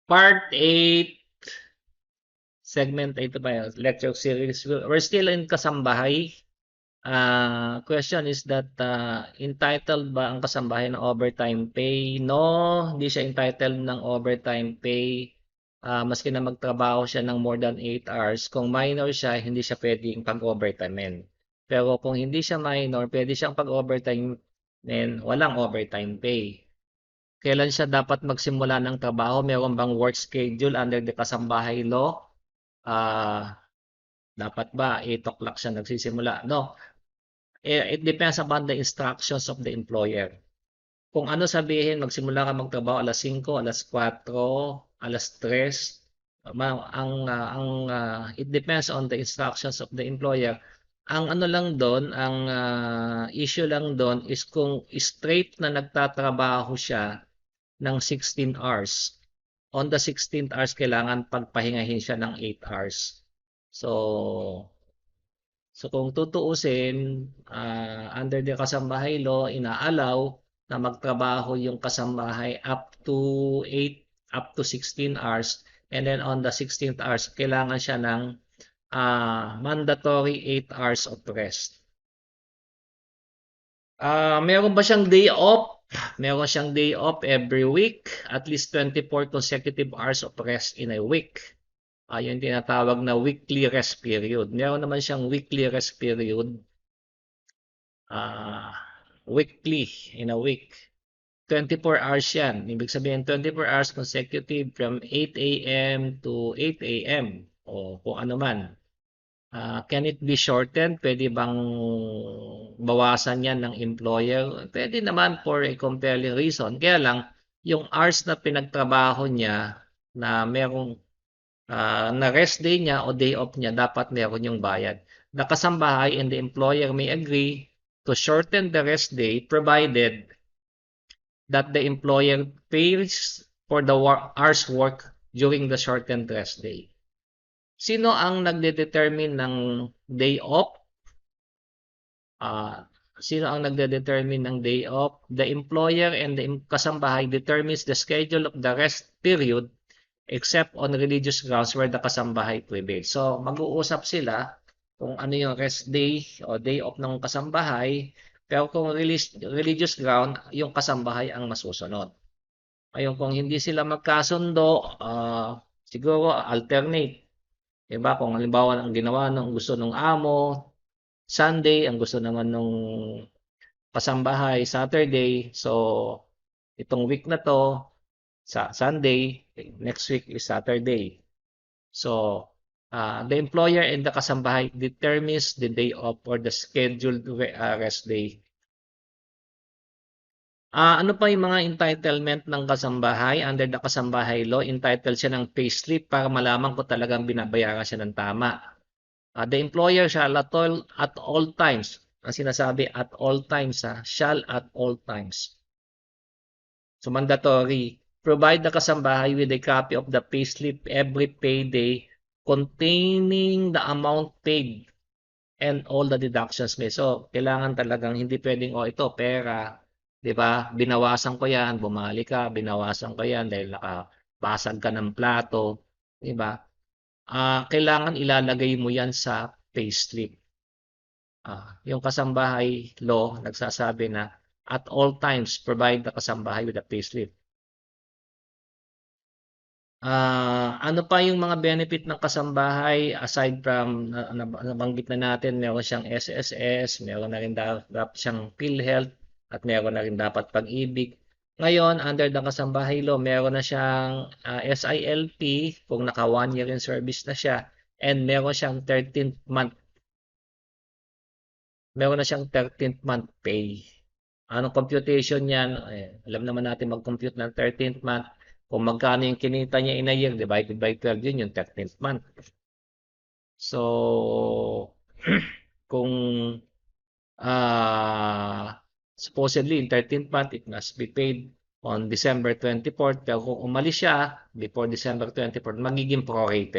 Part 8, segment 8 ba yun? Lecture series. We're still in Kasambahay. Question is that entitled ba ang Kasambahay ng overtime pay? No, hindi siya entitled ng overtime pay. Maski na magtrabaho siya ng more than 8 hours. Kung minor siya, hindi siya pwedeng pag-overtime. Pero kung hindi siya minor, pwede siyang pag-overtime, then walang overtime pay. Kailan siya dapat magsimula ng trabaho? Meron bang work schedule under the Kasambahay law? Dapat ba 8 o'clock siya nagsisimula? No. It depends upon the instructions of the employer. Kung ano sabihin, magsimula ka magtrabaho alas 5, alas 4, alas 3, it depends on the instructions of the employer. Ang ano lang doon, ang issue lang doon is kung straight na nagtatrabaho siya ng 16 hours. On the 16th hours, kailangan pagpahingahin siya ng 8 hours. So kung tutuusin, under the Kasambahay law, inaalaw na magtrabaho yung kasambahay up to 16 hours, and then on the 16th hours, kailangan siya ng mandatory 8 hours of rest. Meron ba siyang day off? Meron siyang day off every week, at least 24 consecutive hours of rest in a week. Yung tinatawag na weekly rest period. Meron naman siyang weekly rest period, weekly in a week. 24 hours yan. Ibig sabihin 24 hours consecutive from 8 a.m. to 8 a.m. o kung ano man. Can it be shortened? Pwede bang bawasan yan ng employer? Pwede naman for a compelling reason. Kaya lang, yung hours na pinagtrabaho niya na merong na rest day niya o day off niya, dapat meron yung bayad. The kasambahay and the employer may agree to shorten the rest day provided that the employer pays for the hours work during the shortened rest day. Sino ang nagde-determine ng day off? Sino ang nagde-determine ng day off? The employer and the kasambahay determines the schedule of the rest period except on religious grounds where the kasambahay prevails. So, mag-uusap sila kung ano yung rest day o day off ng kasambahay, pero kung religious ground, yung kasambahay ang masusunod. Ayun, kung hindi sila magkasundo, siguro alternate. Diba? Kung halimbawa ang ginawa ng gusto ng amo, Sunday, ang gusto naman nung kasambahay, Saturday. So, itong week na to, sa Sunday, next week is Saturday. So, the employer and the kasambahay determines the day off or the scheduled rest day. Ano pa yung mga entitlement ng kasambahay? Under the kasambahay law, entitled siya ng payslip para malaman kung talagang binabayaran siya ng tama. The employer shall at all times, ang sinasabi at all times, shall at all times. So mandatory, provide the kasambahay with a copy of the payslip every payday containing the amount paid and all the deductions made. So kailangan talagang hindi pwedeng ito pera, 'di ba? Binawasan ko 'yan, bumali ka, binawasan ko 'yan dahil nakabasag ka ng plato, 'di ba? Kailangan ilalagay mo 'yan sa payslip. Yung kasambahay law nagsasabi na at all times provide the kasambahay with a payslip. Ano pa yung mga benefit ng kasambahay aside from nabanggit na natin, meron siyang SSS, meron na rin dapat siyang PhilHealth, at meron na rin dapat Pag-ibig. Ngayon, under the kasambahay law, meron na siyang SILP kung naka 1 year in service na siya, and meron siyang 13th month. Meron na siyang 13th month pay. Anong computation niyan? Alam naman natin mag-compute ng 13th month. Kung magkano yung kinita niya in a year, divided by 12 yun, yung 13th month. So, kung supposedly in 13th month, it must be paid on December 24th. Pero kung umalis siya before December 24th, magiging prorated.